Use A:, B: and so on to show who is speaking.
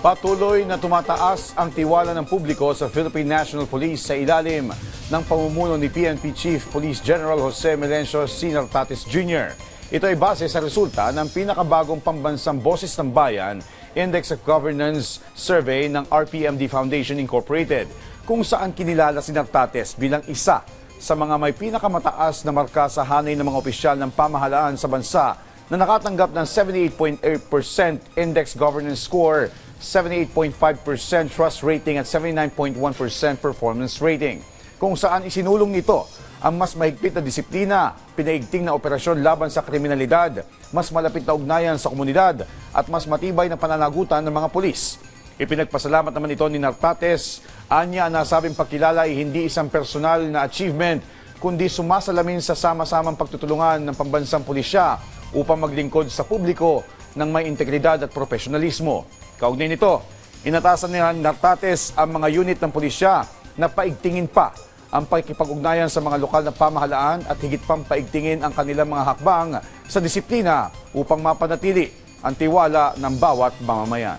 A: Patuloy na tumataas ang tiwala ng publiko sa Philippine National Police sa ilalim ng pamumuno ni PNP Chief Police General Jose Melencio C. Nartates Jr. Ito ay base sa resulta ng pinakabagong pambansang Boses ng Bayan Index of Governance Survey ng RPMD Foundation Incorporated, kung saan kinilala si Nartates bilang isa sa mga may pinakamataas na marka sa hanay ng mga opisyal ng pamahalaan sa bansa na nakatanggap ng 78.8% Index Governance Score, 78.5% Trust Rating at 79.1% Performance Rating, kung saan isinulong nito ang mas mahigpit na disiplina, pinaigting na operasyon laban sa kriminalidad, mas malapit na ugnayan sa komunidad at mas matibay na pananagutan ng mga pulis. Ipinagpasalamat naman ito ni Nartates. Anya, ang nasabing pagkilala ay hindi isang personal na achievement, kundi sumasalamin sa sama-samang pagtutulungan ng pambansang pulisya upang maglingkod sa publiko ng may integridad at profesionalismo. Kaugnay nito, inatasan ni Nartates ang mga unit ng pulisya na paigtingin pa ang pakikipag-ugnayan sa mga lokal na pamahalaan at higit pang paigtingin ang kanilang mga hakbang sa disiplina upang mapanatili ang tiwala ng bawat mamamayan.